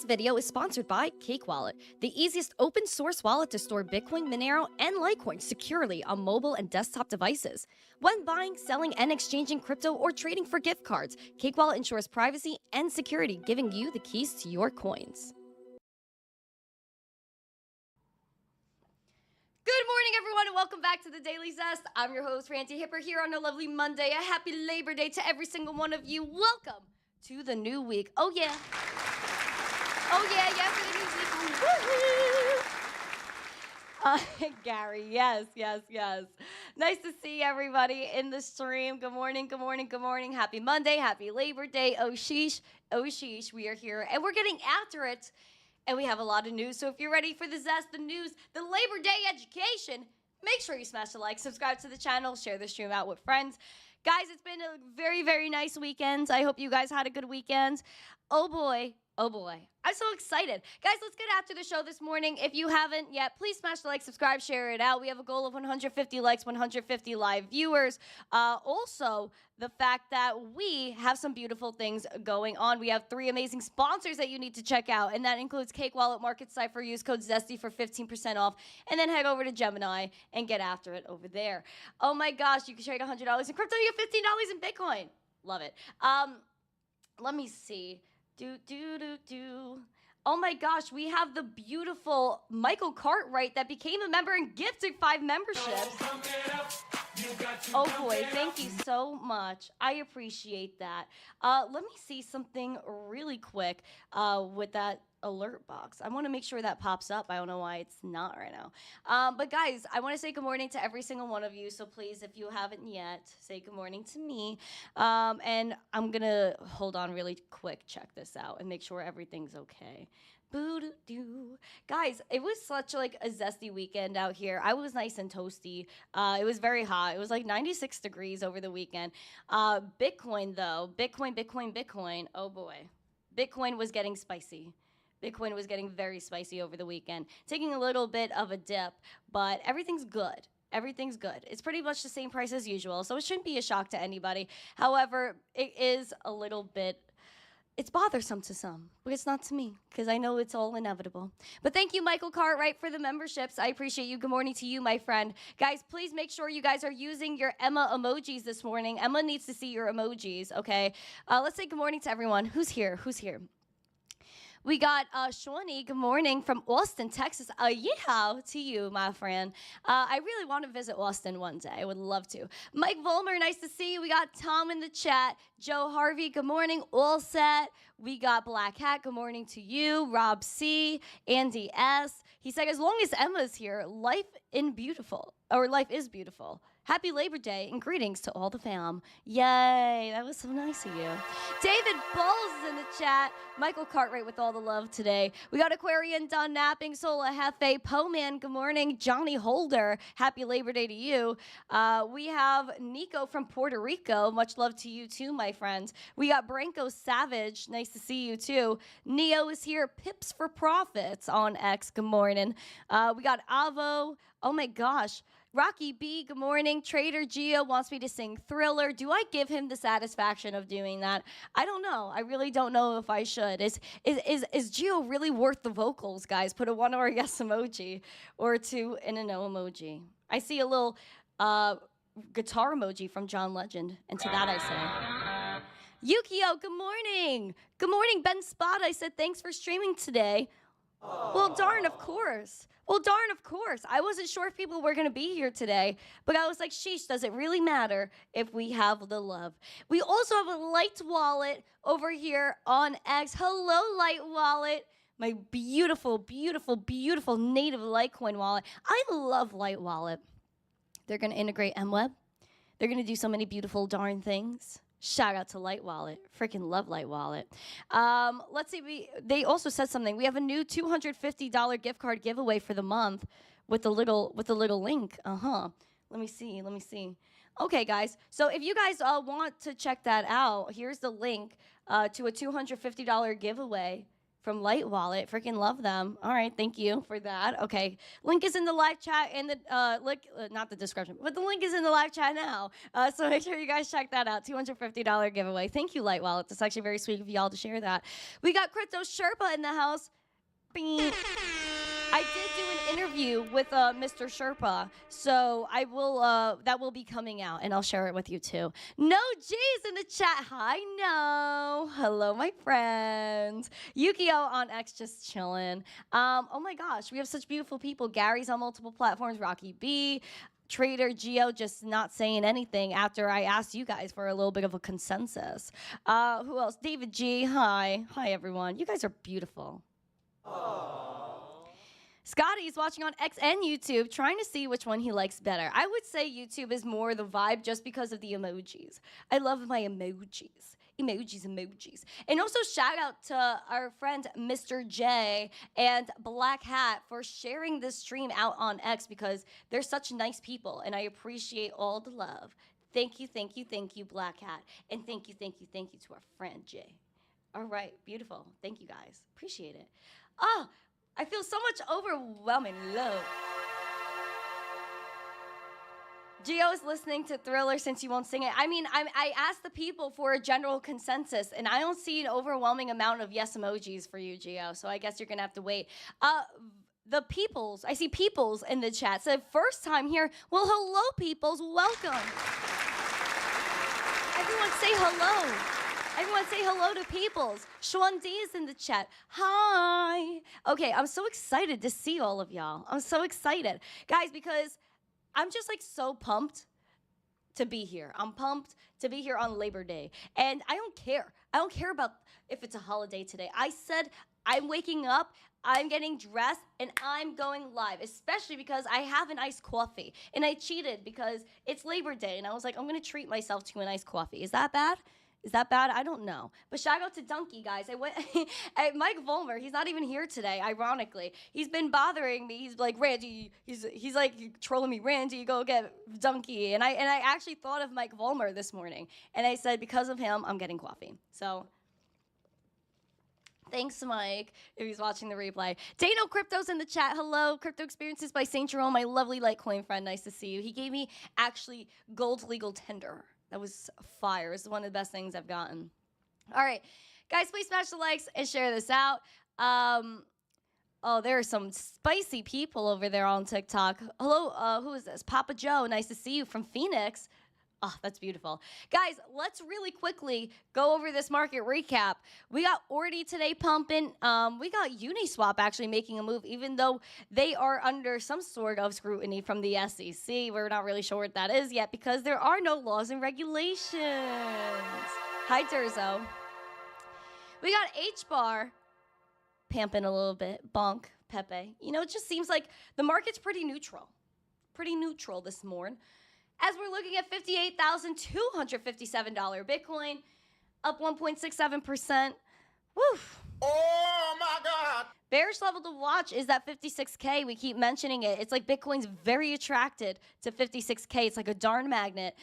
Video is sponsored by Cake Wallet, the easiest open source wallet to store Bitcoin, Monero, and Litecoin securely on mobile and desktop devices. When buying, selling, and exchanging crypto or trading for gift cards, Cake Wallet ensures privacy and security, giving you the keys to your coins. Good morning, everyone, and welcome back to the Daily Zest. I'm your host, Randi Hipper, here on a lovely Monday. A happy Labor Day to every single one of you. Welcome to the new week. Oh, yeah. Oh, yeah, for the new week. Gary, yes. Nice to see everybody in the stream. Good morning. Happy Monday, happy Labor Day. Oh, sheesh. We are here, and we're getting after it, and we have a lot of news. So if you're ready for the Zest, the news, the Labor Day education, make sure you smash the like, subscribe to the channel, share the stream out with friends. Guys, it's been a very, very nice weekend. I hope you guys had a good weekend. Oh, boy. I'm so excited. Guys, let's get after the show this morning. If you haven't yet, please smash the like, subscribe, share it out. We have a goal of 150 likes, 150 live viewers. Also, the fact that we have some beautiful things going on. We have 3 amazing sponsors that you need to check out, and that includes Cake Wallet, Market Cipher. Use code ZESTY for 15% off, and then head over to Gemini and get after it over there. Oh my gosh, you can trade $100 in crypto. You get $15 in Bitcoin. Love it. Let me see. Oh my gosh, we have the beautiful Michael Cartwright that became a member and gifted 5 memberships. Oh boy, thank you so much. I appreciate that. Let me see something really quick with that alert box. I want to make sure that pops up. I don't know why it's not right now. But guys, I want to say good morning to every single one of you. So please, if you haven't yet, say good morning to me. And I'm going to hold on really quick, check this out, and make sure everything's okay. Boo-doo-doo. Guys, it was such like a zesty weekend out here. I was nice and toasty. It was very hot. It was like 96 degrees over the weekend. Bitcoin, though. Bitcoin. Oh, boy. Bitcoin was getting spicy. Bitcoin was getting very spicy over the weekend, taking a little bit of a dip, but everything's good. Everything's good. It's pretty much the same price as usual, so it shouldn't be a shock to anybody. However, it is a little bit, it's bothersome to some, but it's not to me, because I know it's all inevitable. But thank you, Michael Cartwright, for the memberships. I appreciate you. Good morning to you, my friend. Guys, please make sure you guys are using your Emma emojis this morning. Emma needs to see your emojis, okay? Let's say good morning to everyone. Who's here? We got Shawnee, good morning, from Austin, Texas. Yeah, to you, my friend. I really want to visit Austin one day. I would love to. Mike Volmer, nice to see you. We got Tom in the chat. Joe Harvey, good morning. All set. We got Black Hat, good morning to you. Rob C, Andy S. He said, as long as Emma's here, life is beautiful. Happy Labor Day and greetings to all the fam. Yay, that was so nice of you. David Bowles is in the chat. Michael Cartwright with all the love today. We got Aquarian, Don Napping, Sola Hefe, Poman, good morning. Johnny Holder, happy Labor Day to you. We have Nico from Puerto Rico. Much love to you too, my friends. We got Branko Savage. Nice to see you too. Neo is here. Pips for Profits on X. Good morning. We got Avo. Oh my gosh. Rocky B, good morning. Trader Geo wants me to sing Thriller. Do I give him the satisfaction of doing that? I don't know. I really don't know if I should. Is Geo really worth the vocals, guys? Put a 1 or a yes emoji or a 2 and a no emoji. I see a little guitar emoji from John Legend, and to that I say, Yukio, good morning. Good morning, Ben Spot. I said thanks for streaming today. Well, darn, of course. Well, darn, of course. I wasn't sure if people were going to be here today, but I was like, sheesh, does it really matter if we have the love? We also have a Light Wallet over here on X. Hello, Light Wallet. My beautiful, beautiful, beautiful native Litecoin wallet. I love Light Wallet. They're going to integrate MWeb. They're going to do so many beautiful darn things. Shout out to Light Wallet. Freaking love Light Wallet. Let's see. They also said something. We have a new $250 gift card giveaway for the month with the little link. Let me see. Okay, guys. So if you guys want to check that out, here's the link to a $250 giveaway from Light Wallet. Freaking love them. All right, thank you for that. Okay, link is in the live chat and the link, not the description, but the link is in the live chat now. So make sure you guys check that out. $250 giveaway. Thank you, Light Wallet. It's actually very sweet of y'all to share that. We got Crypto Sherpa in the house. Bing. I did do an interview with Mr. Sherpa, so I will. That will be coming out, and I'll share it with you too. No J's in the chat. Hi, no. Hello, my friends. Yukio on X just chilling. Oh my gosh, we have such beautiful people. Gary's on multiple platforms. Rocky B. Trader Geo just not saying anything after I asked you guys for a little bit of a consensus. Who else? David G. Hi everyone. You guys are beautiful. Aww. Scotty's watching on X and YouTube, trying to see which one he likes better. I would say YouTube is more the vibe just because of the emojis. I love my emojis. Emojis. And also shout out to our friend Mr. J and Black Hat for sharing this stream out on X because they're such nice people and I appreciate all the love. Thank you, Black Hat. And thank you to our friend Jay. All right, beautiful. Thank you guys. Appreciate it. Oh, I feel so much overwhelming love. Gio is listening to Thriller since you won't sing it. I mean, I asked the people for a general consensus, and I don't see an overwhelming amount of yes emojis for you, Gio, so I guess you're going to have to wait. The peoples, I see peoples in the chat. So first time here. Well, hello, peoples. Welcome. Everyone say hello. Everyone say hello to peoples. Sean D is in the chat. Hi. Okay, I'm so excited to see all of y'all. I'm so excited. Guys, because I'm just like so pumped to be here. I'm pumped to be here on Labor Day. And I don't care. I don't care about if it's a holiday today. I said I'm waking up, I'm getting dressed, and I'm going live, especially because I have an iced coffee. And I cheated because it's Labor Day, and I was like, I'm going to treat myself to an iced coffee. Is that bad? Is that bad? I don't know. But shout out to Donkey, guys. I went Mike Vollmer, he's not even here today, ironically. He's been bothering me. He's like, Randy, he's like trolling me, Randy, go get Donkey. And I actually thought of Mike Vollmer this morning. And I said, because of him, I'm getting coffee. So thanks, Mike, if he's watching the replay. Dano Crypto's in the chat. Hello, Crypto Experiences by St. Jerome, my lovely Litecoin friend. Nice to see you. He gave me actually gold legal tender. That was fire. It's one of the best things I've gotten. All right, guys, please smash the likes and share this out. Oh, there are some spicy people over there on TikTok. Hello, who is this? Papa Joe, nice to see you from Phoenix. Oh, that's beautiful. Guys, let's really quickly go over this market recap. We got Ordi today pumping. We got Uniswap actually making a move, even though they are under some sort of scrutiny from the SEC. We're not really sure what that is yet because there are no laws and regulations. Hi, Durzo. We got H-Bar pamping a little bit. Bonk, Pepe. You know, it just seems like the market's pretty neutral. Pretty neutral this morning. As we're looking at $58,257 Bitcoin, up 1.67%. Woof. Oh my God. Bearish level to watch is that 56K. We keep mentioning it. It's like Bitcoin's very attracted to 56K. It's like a darn magnet.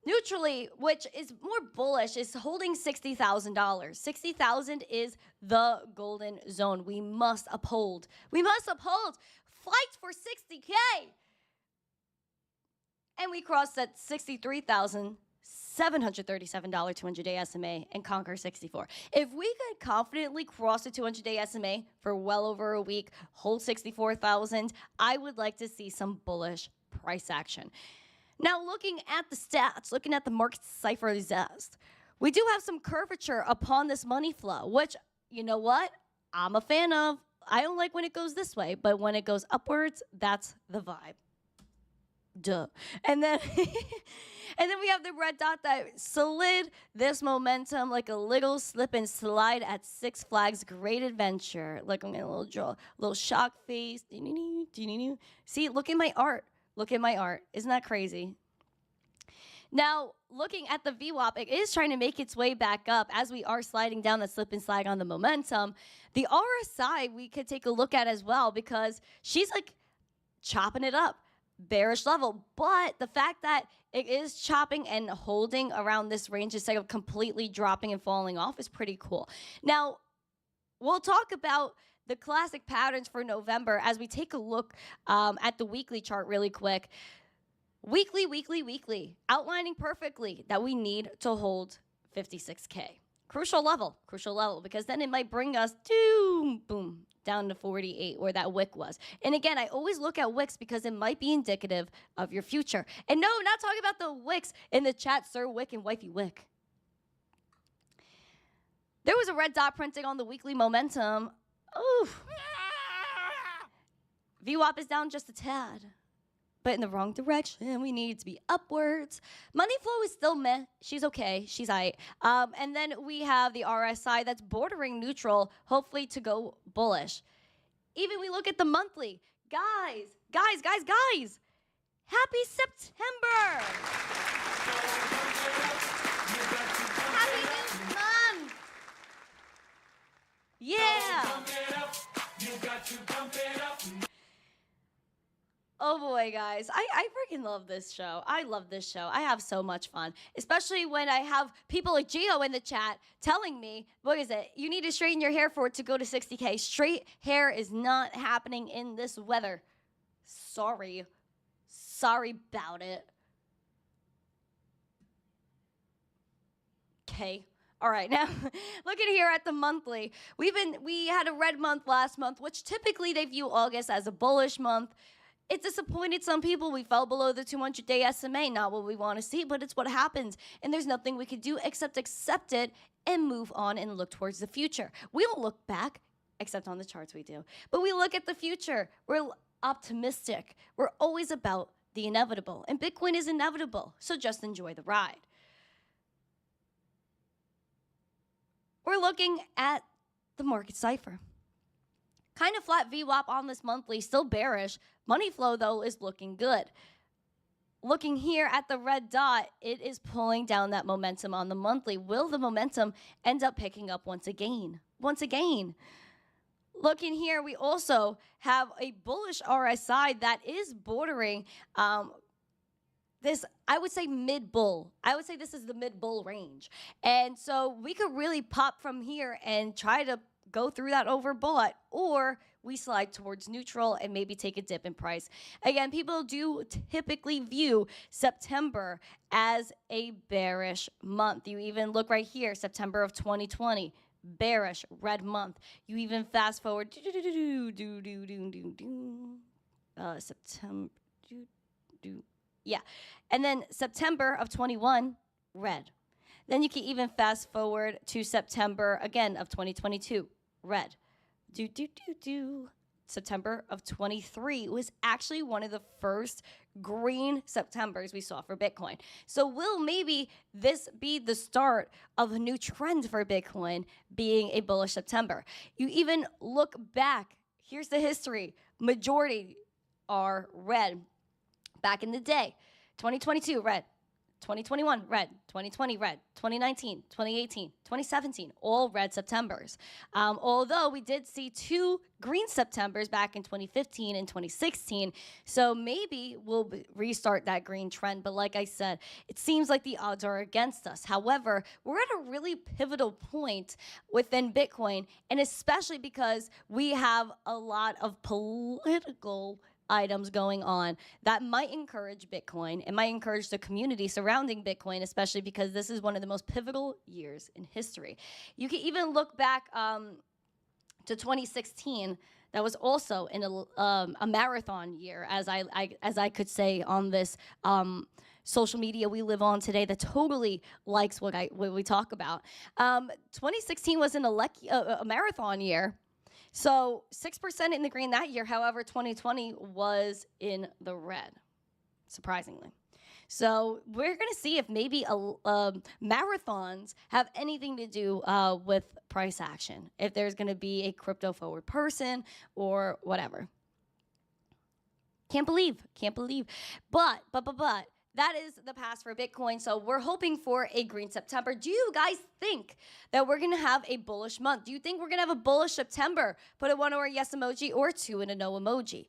Neutrally, which is more bullish, is holding $60,000. 60,000 is the golden zone. We must uphold. We must uphold. Fight for 60K. And we crossed that $63,737 200-day SMA and conquer 64. If we could confidently cross the 200-day SMA for well over a week, hold 64,000, I would like to see some bullish price action. Now, looking at the stats, looking at the market Cipher Zest, We do have some curvature upon this money flow, which, you know what? I'm a fan of. I don't like when it goes this way, but when it goes upwards, that's the vibe. Duh. And then and then we have the red dot that slid this momentum like a little slip and slide at Six Flags Great Adventure. Like I'm gonna draw a little shock face. See, look at my art. Look at my art. Isn't that crazy? Now, looking at the VWAP, it is trying to make its way back up as we are sliding down the slip and slide on the momentum. The RSI we could take a look at as well because she's like chopping it up. Bearish level, but the fact that it is chopping and holding around this range instead of completely dropping and falling off is pretty cool. Now, we'll talk about the classic patterns for November as we take a look at the weekly chart really quick. Weekly, outlining perfectly that we need to hold 56K. Crucial level, because then it might bring us to, boom, down to 48 where that wick was. And again, I always look at wicks because it might be indicative of your future. And no, I'm not talking about the wicks in the chat, Sir Wick and Wifey Wick. There was a red dot printing on the weekly momentum. Oof. VWAP is down just a tad, but in the wrong direction. We need to be upwards. Money flow is still meh. She's okay. She's aight. And then we have the RSI that's bordering neutral, hopefully to go bullish. Even we look at the monthly. Guys. Happy September. Happy new month. Yeah. Oh boy, guys. I freaking love this show. I love this show. I have so much fun, especially when I have people like Gio in the chat telling me, what is it? You need to straighten your hair for it to go to 60K. Straight hair is not happening in this weather. Sorry about it. Okay. All right, now looking here at the monthly. We had a red month last month, which typically they view August as a bullish month. It disappointed some people. We fell below the 200-day SMA. Not what we want to see, but it's what happens. And there's nothing we could do except accept it and move on and look towards the future. We don't look back, except on the charts we do. But we look at the future. We're optimistic. We're always about the inevitable. And Bitcoin is inevitable, so just enjoy the ride. We're looking at the market cipher. Kind of flat VWAP on this monthly, still bearish. Money flow, though, is looking good. Looking here at the red dot, it is pulling down that momentum on the monthly. Will the momentum end up picking up once again? Looking here, we also have a bullish RSI that is bordering this, I would say, mid-bull. I would say this is the mid-bull range. And so we could really pop from here and try to go through that overbought, or we slide towards neutral and maybe take a dip in price. Again, people do typically view September as a bearish month. You even look right here, September of 2020, bearish, red month. You even fast forward, September, yeah. And then September of 21, red. Then you can even fast forward to September, again, of 2022, red. September of 23 was actually one of the first green Septembers we saw for Bitcoin. So will maybe this be the start of a new trend for Bitcoin being a bullish September? You even look back. Here's the history. Majority are red. Back in the day, 2022, red. 2021, red. 2020, red. 2019, 2018, 2017, all red Septembers. Although we did see 2 green Septembers back in 2015 and 2016, so maybe we'll restart that green trend. But like I said, it seems like the odds are against us. However, we're at a really pivotal point within Bitcoin, and especially because we have a lot of political items going on that might encourage Bitcoin and might encourage the community surrounding Bitcoin, especially because this is one of the most pivotal years in history. You can even look back to 2016. That was also in a marathon year, as I could say on this social media we live on today that totally likes what we talk about. 2016 was a marathon year. So 6% in the green that year. However, 2020 was in the red, surprisingly. So we're going to see if maybe marathons have anything to do with price action, if there's going to be a crypto forward person or whatever. Can't believe. But that is the past for Bitcoin. So we're hoping for a green September. Do you guys think that we're going to have a bullish month? Do you think we're going to have a bullish September? Put a 1 or a yes emoji or 2 and a no emoji.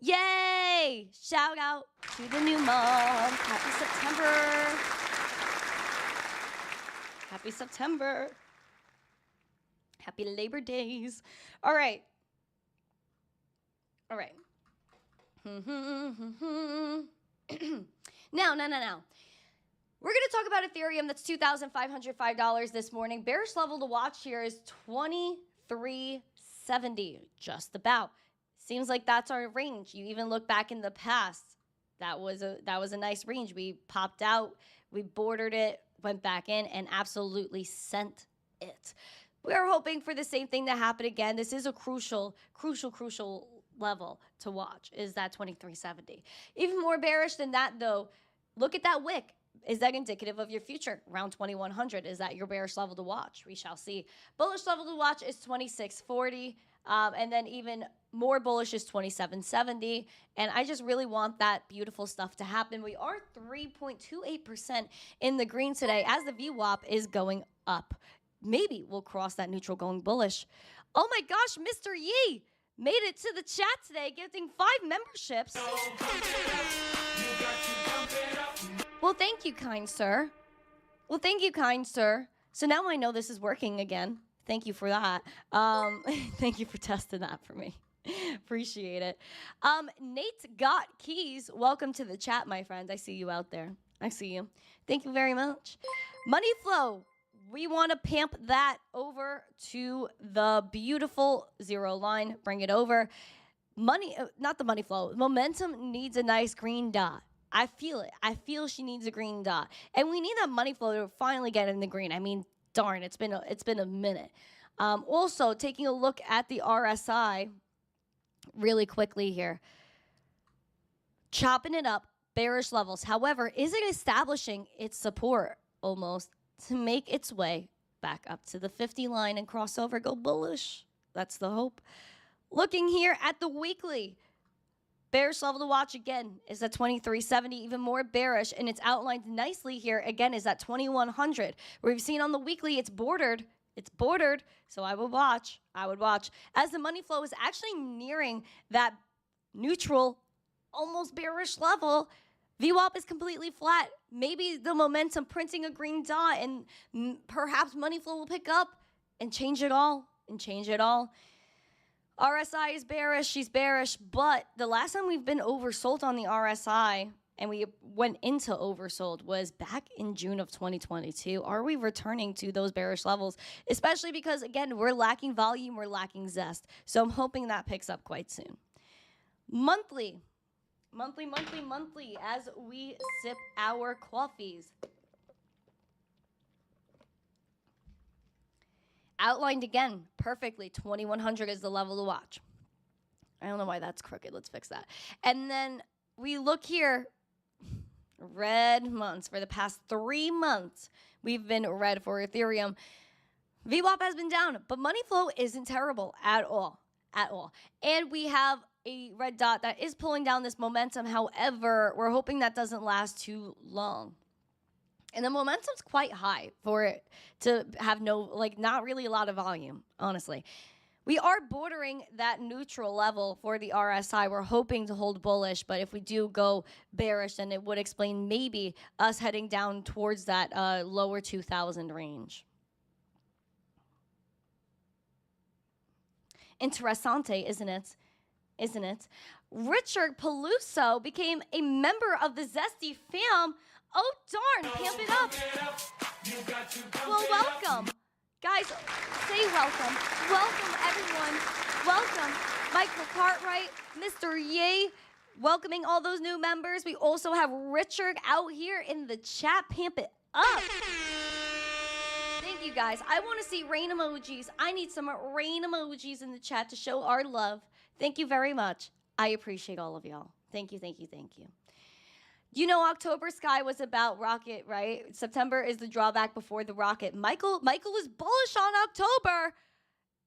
Yay! Shout out to the new month. Happy September. Happy September. Happy Labor Days. All right. Now. We're going to talk about Ethereum. That's $2,505 this morning. Bearish level to watch here is 2370, just about. Seems like that's our range. You even look back in the past. That was a nice range. We popped out, we bordered it, went back in, and absolutely sent it. We're hoping for the same thing to happen again. This is a crucial level to watch, is that 2370. Even more bearish than that, though, look at that wick. Is that indicative of your future? Around 2100. Is that your bearish level to watch? We shall see. Bullish level to watch is 2640. And then even more bullish is 2770. And I just really want that beautiful stuff to happen. We are 3.28% in the green today as the VWAP is going up. Maybe we'll cross that neutral going bullish. Oh my gosh, Mr. Yee made it to the chat today, gifting 5 memberships. Well, thank you, kind sir. So now I know this is working again. Thank you for that. Thank you for testing that for me. Appreciate it. Nate Got Keys, welcome to the chat, my friend. I see you out there. I see you. Thank you very much. Money flow. We want to pamp that over to the beautiful 0 line. Bring it over. Money, not the money flow. Momentum needs a nice green dot. I feel it. I feel she needs a green dot. And we need that money flow to finally get in the green. I mean, darn, it's been a minute. Also, taking a look at the RSI really quickly here. Chopping it up, bearish levels. However, is it establishing its support almost to make its way back up to the 50 line and cross over, go bullish? That's the hope. Looking here at the weekly. Bearish level to watch again is at 2370, even more bearish, and it's outlined nicely here again is at 2100. Where we've seen on the weekly it's bordered, so I would watch. As the money flow is actually nearing that neutral, almost bearish level, VWAP is completely flat. Maybe the momentum printing a green dot and perhaps money flow will pick up and change it all. RSI is bearish, she's bearish, but the last time we've been oversold on the RSI and we went into oversold was back in June of 2022. Are we returning to those bearish levels? Especially because, again, we're lacking volume, we're lacking zest. So I'm hoping that picks up quite soon. Monthly, as we sip our coffees. Outlined again perfectly. 2100 is the level to watch. I don't know why that's crooked. Let's fix that. And then we look here. Red months. For the past 3 months, we've been red for Ethereum. VWAP has been down, but money flow isn't terrible at all. And we have a red dot that is pulling down this momentum. However, we're hoping that doesn't last too long. And the momentum's quite high for it to have not really a lot of volume, honestly. We are bordering that neutral level for the RSI. We're hoping to hold bullish, but if we do go bearish, then it would explain maybe us heading down towards that lower 2000 range. Interessante, isn't it? Richard Peluso became a member of the Zesty fam. Oh, darn, pamp it up. Well, welcome. Guys, say welcome. Welcome, everyone. Welcome, Michael Cartwright, Mr. Ye, Welcoming all those new members. We also have Richard out here in the chat. Pamp it up. Thank you, guys. I want to see rain emojis. I need some rain emojis in the chat to show our love. Thank you very much. I appreciate all of y'all. Thank you, thank you, thank you. You know, October Sky was about rocket, right? September is the drawback before the rocket. Michael is bullish on October.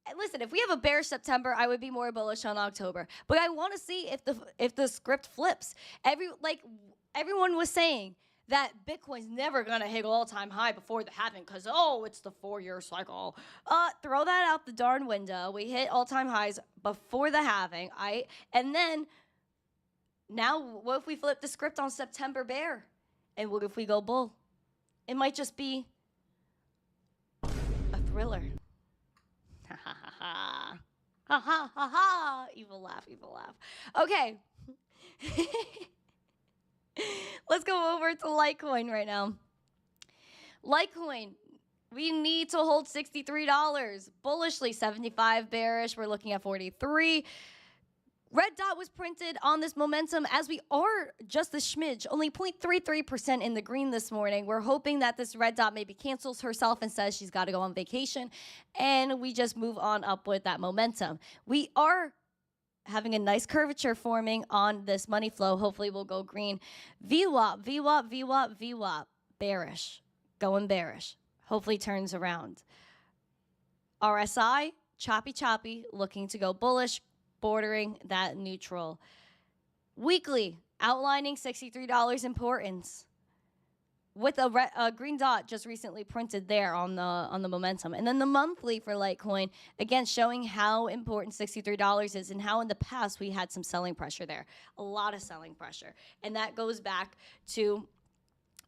And listen, if we have a bearish September, I would be more bullish on October. But I want to see if the script flips. Everyone was saying that Bitcoin's never gonna hit all-time high before the halving because it's the 4-year cycle. Throw that out the darn window. We hit all-time highs before the halving. And then now, what if we flip the script on September bear? And what if we go bull? It might just be a thriller. Ha ha ha ha. Ha ha ha ha. Evil laugh, evil laugh. Okay. Let's go over to Litecoin right now. Litecoin, we need to hold $63. Bullishly, 75 bearish. We're looking at 43. Red dot was printed on this momentum as we are just a smidge, only 0.33% in the green this morning. We're hoping that this red dot maybe cancels herself and says she's got to go on vacation, and we just move on up with that momentum. We are having a nice curvature forming on this money flow. Hopefully we'll go green. VWAP, VWAP, VWAP, VWAP, bearish, going bearish. Hopefully turns around. RSI, choppy, choppy, looking to go bullish, bordering that neutral. Weekly, outlining $63 importance with a green dot just recently printed there on the momentum. And then the monthly for Litecoin, again, showing how important $63 is and how in the past we had some selling pressure there. A lot of selling pressure. And that goes back to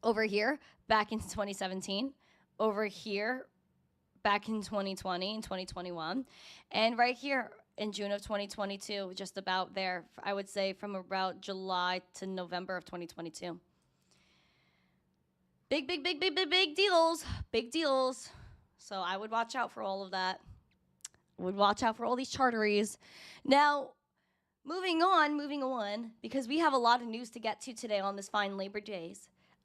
over here, back in 2017, over here, back in 2020 and 2021, and right here in June of 2022, just about there, I would say from about July to November of 2022. Big, big, big, big, big, big deals. Big deals. So I would watch out for all of that. Would watch out for all these charteries. Now, moving on, because we have a lot of news to get to today on this fine Labor Day.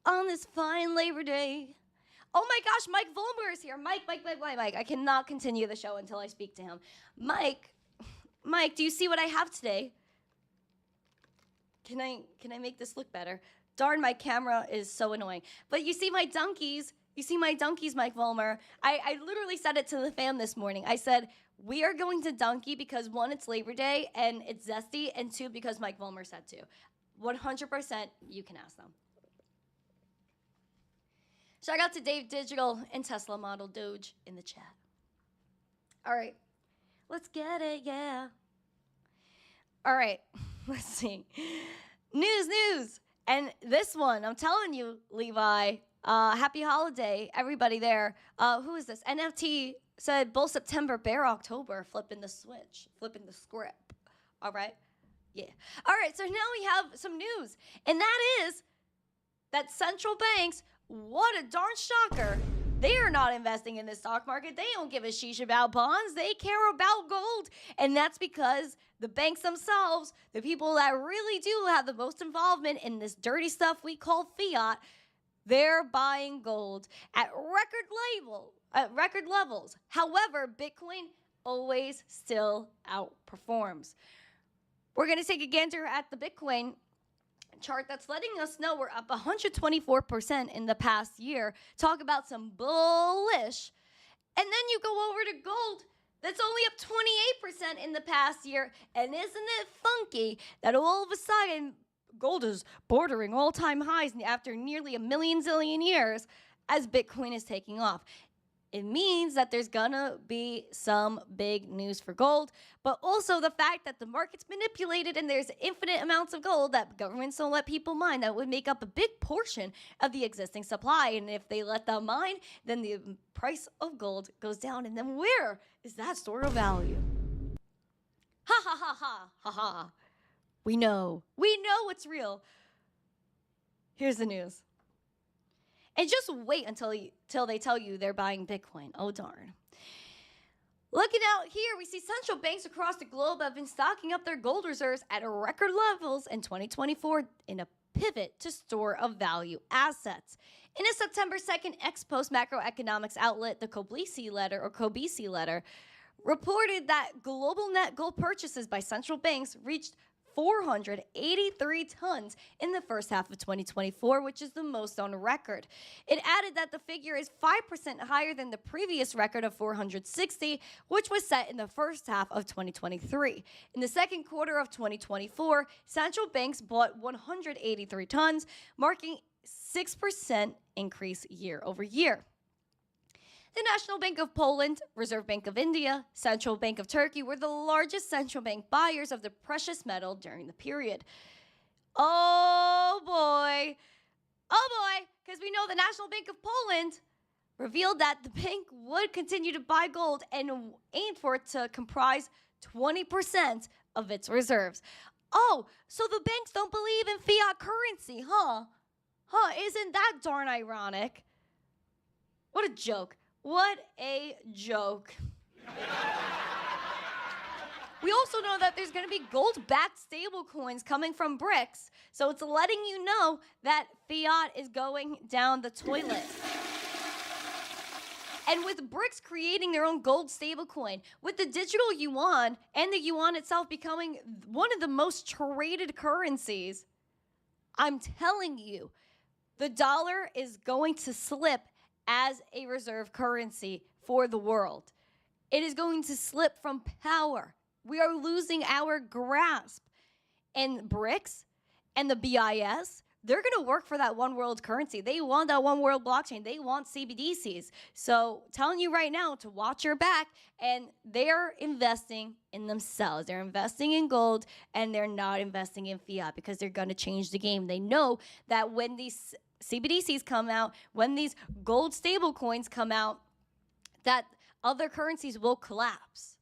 On this fine Labor Day. Oh my gosh, Mike Volmer is here. Mike. I cannot continue the show until I speak to him. Mike, do you see what I have today? Can I make this look better? Darn, my camera is so annoying. But you see my donkeys. You see my donkeys, Mike Volmer. I literally said it to the fam this morning. I said, we are going to donkey because 1, it's Labor Day and it's zesty, and 2, because Mike Volmer said to. 100%, you can ask them. Shout out to Dave Digital and Tesla Model Doge in the chat. All right. Let's get it, yeah. All right, let's see. News. And this one, I'm telling you, Levi, happy holiday, everybody there. Who is this? NFT said bull September, bear October, flipping the switch, flipping the script. All right? Yeah. All right, so now we have some news. And that is that central banks, what a darn shocker, they are not investing in the stock market. They don't give a sheesh about bonds. They care about gold. And that's because the banks themselves, the people that really do have the most involvement in this dirty stuff we call fiat, they're buying gold at record levels. However, Bitcoin always still outperforms. We're going to take a gander at the Bitcoin chart that's letting us know we're up 124% in the past year. Talk about some bullish. And then you go over to gold that's only up 28% in the past year. And isn't it funky that all of a sudden gold is bordering all-time highs after nearly a million zillion years as Bitcoin is taking off? It means that there's gonna be some big news for gold, but also the fact that the market's manipulated and there's infinite amounts of gold that governments don't let people mine that would make up a big portion of the existing supply. And if they let them mine, then the price of gold goes down. And then where is that store of value? Ha ha ha ha ha ha. We know it's real. Here's the news. And just wait until they tell you they're buying Bitcoin. Oh, darn. Looking out here, we see central banks across the globe have been stocking up their gold reserves at record levels in 2024 in a pivot to store of value assets. In a September 2nd ex-post macroeconomics outlet, the Kobisi letter reported that global net gold purchases by central banks reached 483 tons in the first half of 2024, which is the most on record. It added that the figure is 5% higher than the previous record of 460, which was set in the first half of 2023. In the second quarter of 2024, central banks bought 183 tons, marking 6% increase year over year. The National Bank of Poland, Reserve Bank of India, Central Bank of Turkey were the largest central bank buyers of the precious metal during the period. Oh boy, because we know the National Bank of Poland revealed that the bank would continue to buy gold and aim for it to comprise 20% of its reserves. Oh, so the banks don't believe in fiat currency, huh? Isn't that darn ironic? What a joke. What a joke. We also know that there's going to be gold-backed stablecoins coming from BRICS, so it's letting you know that fiat is going down the toilet. And with BRICS creating their own gold stablecoin, with the digital yuan and the yuan itself becoming one of the most traded currencies, I'm telling you, the dollar is going to slip as a reserve currency for the world. It is going to slip from power. We are losing our grasp. And BRICS and the BIS, they're going to work for that one world currency. They want that one world blockchain. They want CBDCs. So telling you right now to watch your back, and they're investing in themselves. They're investing in gold, and they're not investing in fiat because they're going to change the game. They know that when these CBDCs come out, when these gold stable coins come out, that other currencies will collapse.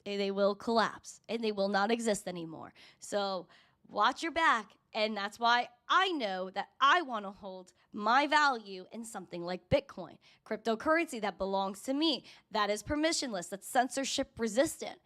They will collapse and they will not exist anymore. So watch your back. And that's why I know that I want to hold my value in something like Bitcoin, cryptocurrency that belongs to me, that is permissionless, that's censorship resistant.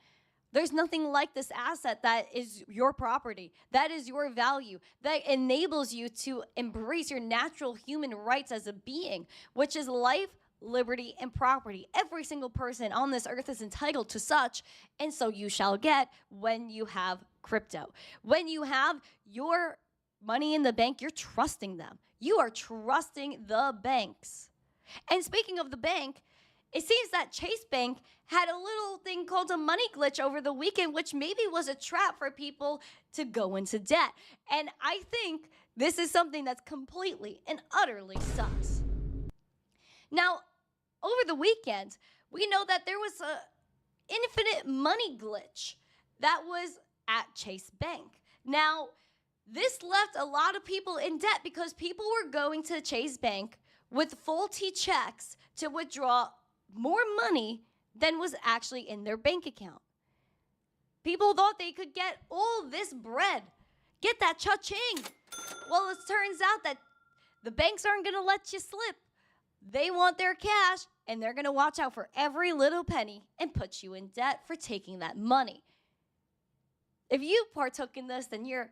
There's nothing like this asset that is your property, that is your value, that enables you to embrace your natural human rights as a being, which is life, liberty, and property. Every single person on this earth is entitled to such, and so you shall get when you have crypto. When you have your money in the bank, you're trusting them. You are trusting the banks. And speaking of the bank, it seems that Chase Bank had a little thing called a money glitch over the weekend, which maybe was a trap for people to go into debt. And I think this is something that's completely and utterly sus. Now, over the weekend, we know that there was an infinite money glitch that was at Chase Bank. Now, this left a lot of people in debt because people were going to Chase Bank with faulty checks to withdraw more money than was actually in their bank account. People thought they could get all this bread, get that cha-ching. Well, it turns out that the banks aren't going to let you slip. They want their cash, and they're going to watch out for every little penny and put you in debt for taking that money. If you partook in this, then you're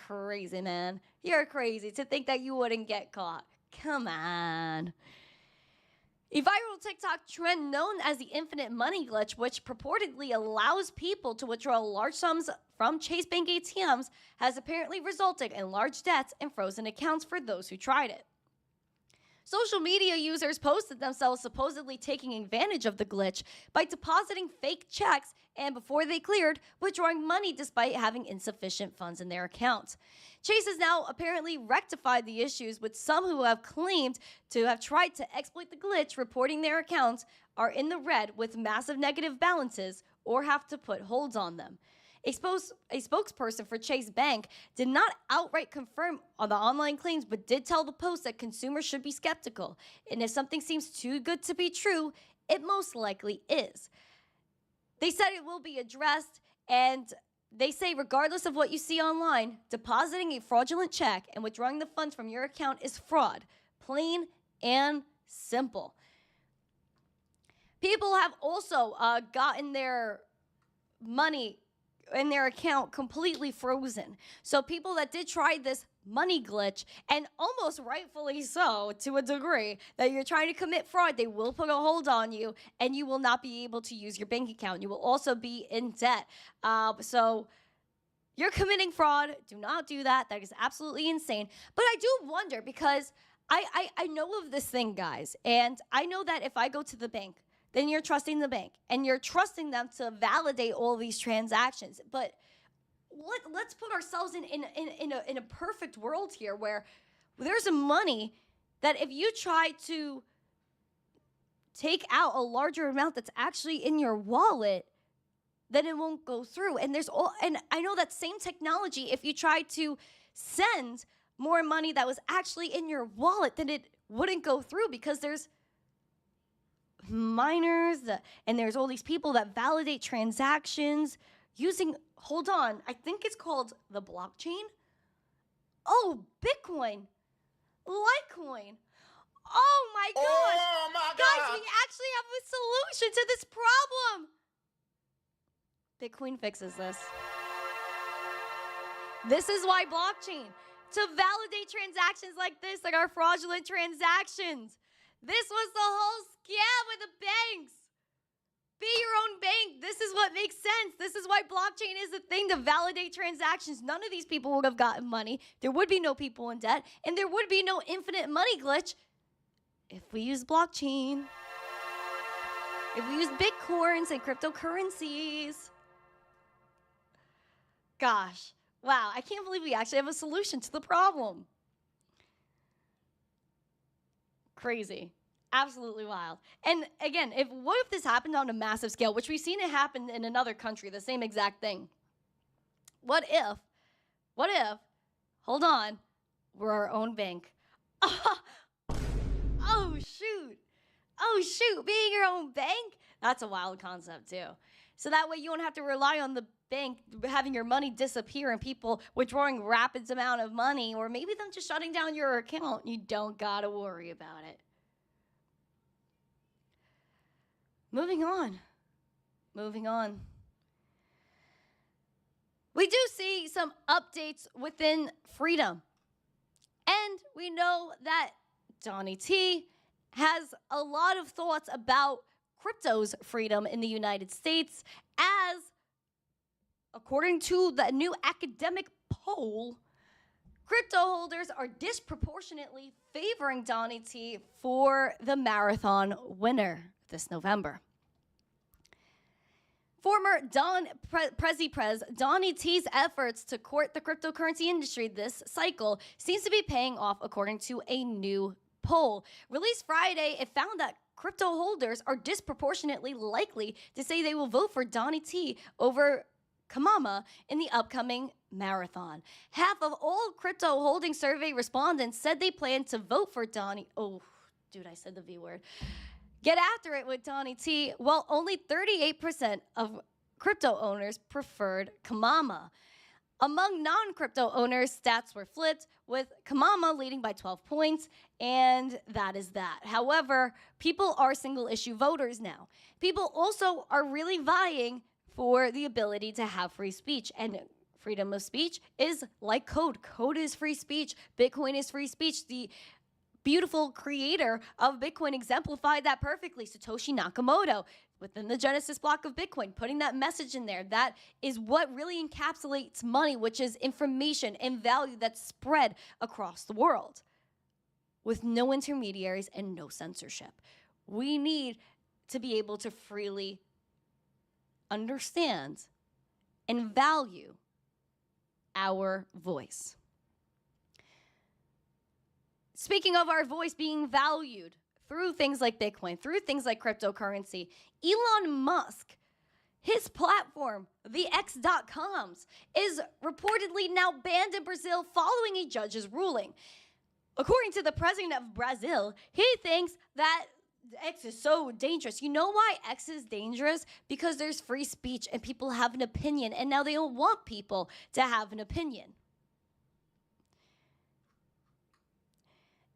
crazy, man. You're crazy to think that you wouldn't get caught. Come on. A viral TikTok trend known as the infinite money glitch, which purportedly allows people to withdraw large sums from Chase Bank ATMs, has apparently resulted in large debts and frozen accounts for those who tried it. Social media users posted themselves supposedly taking advantage of the glitch by depositing fake checks and, before they cleared, withdrawing money despite having insufficient funds in their accounts. Chase has now apparently rectified the issues, with some who have claimed to have tried to exploit the glitch, reporting their accounts are in the red with massive negative balances or have to put holds on them. A spokesperson for Chase Bank did not outright confirm on the online claims, but did tell the Post that consumers should be skeptical. And if something seems too good to be true, it most likely is. They said it will be addressed, and they say regardless of what you see online, depositing a fraudulent check and withdrawing the funds from your account is fraud. Plain and simple. People have also gotten their money in their account completely frozen. So people that did try this money glitch, and almost rightfully so to a degree, that you're trying to commit fraud, they will put a hold on you and you will not be able to use your bank account. You will also be in debt. So you're committing fraud. Do not do that. That is absolutely insane. But I do wonder, because I know of this thing, guys, and I know that if I go to the bank, then you're trusting the bank and you're trusting them to validate all these transactions. But let's put ourselves in a perfect world here, where there's a money that if you try to take out a larger amount that's actually in your wallet, then it won't go through. And I know that same technology, if you try to send more money that was actually in your wallet, then it wouldn't go through, because there's miners and there's all these people that validate transactions using, hold on, I think it's called the blockchain. Oh, Bitcoin, Litecoin. Oh my gosh. Oh my God. Guys, we actually have a solution to this problem. Bitcoin fixes this. This is why blockchain, to validate transactions like this, like our fraudulent transactions. This was the whole scam with the banks. Be your own bank. This is what makes sense. This is why blockchain is a thing, to validate transactions. None of these people would have gotten money. There would be no people in debt, and there would be no infinite money glitch if we use blockchain. If we use bitcoins and cryptocurrencies. Gosh, wow, I can't believe we actually have a solution to the problem. Crazy. Absolutely wild. And again, what if this happened on a massive scale, which we've seen it happen in another country, the same exact thing? What if, hold on, we're our own bank? Oh, shoot, being your own bank? That's a wild concept too. So that way you don't have to rely on the bank having your money disappear and people withdrawing rapid amount of money, or maybe them just shutting down your account. You don't gotta worry about it. Moving on. We do see some updates within freedom. And we know that Donnie T has a lot of thoughts about crypto's freedom in the United States, as according to the new academic poll, crypto holders are disproportionately favoring Donnie T for the marathon winner this November. Former Prez Donnie T's efforts to court the cryptocurrency industry this cycle seems to be paying off, according to a new poll. Released Friday, it found that crypto holders are disproportionately likely to say they will vote for Donnie T over Kamama in the upcoming marathon. Half of all crypto holding survey respondents said they plan to vote for Donnie. Oh, dude, I said the V word. Get after it with Donnie T, while only 38% of crypto owners preferred Kamama. Among non-crypto owners, stats were flipped, with Kamama leading by 12 points, and that is that. However, people are single-issue voters now. People also are really vying for the ability to have free speech, and freedom of speech is like code. Code is free speech. Bitcoin is free speech. The beautiful creator of Bitcoin exemplified that perfectly, Satoshi Nakamoto, within the Genesis block of Bitcoin, putting that message in there. That is what really encapsulates money, which is information and value that's spread across the world with no intermediaries and no censorship. We need to be able to freely understand and value our voice. Speaking of our voice being valued through things like Bitcoin, through things like cryptocurrency, Elon Musk, his platform, the X.coms, is reportedly now banned in Brazil following a judge's ruling. According to the president of Brazil, he thinks that X is so dangerous. You know why X is dangerous? Because there's free speech and people have an opinion, and now they don't want people to have an opinion.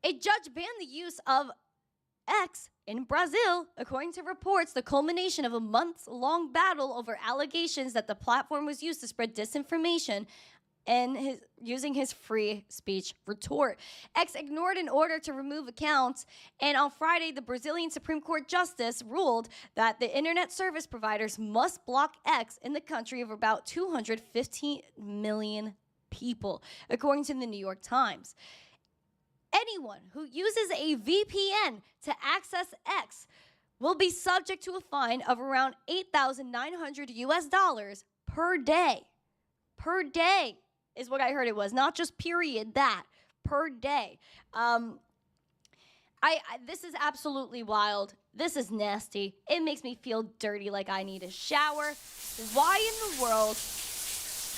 A judge banned the use of X in Brazil, according to reports, the culmination of a months-long battle over allegations that the platform was used to spread disinformation and using his free speech retort. X ignored an order to remove accounts, and on Friday, the Brazilian Supreme Court Justice ruled that the internet service providers must block X in the country of about 215 million people, according to the New York Times. Anyone who uses a VPN to access X will be subject to a fine of around $8,900 per day. Per day is what I heard it was, not just period, that per day. This is absolutely wild. This is nasty. It makes me feel dirty, like I need a shower. Why in the world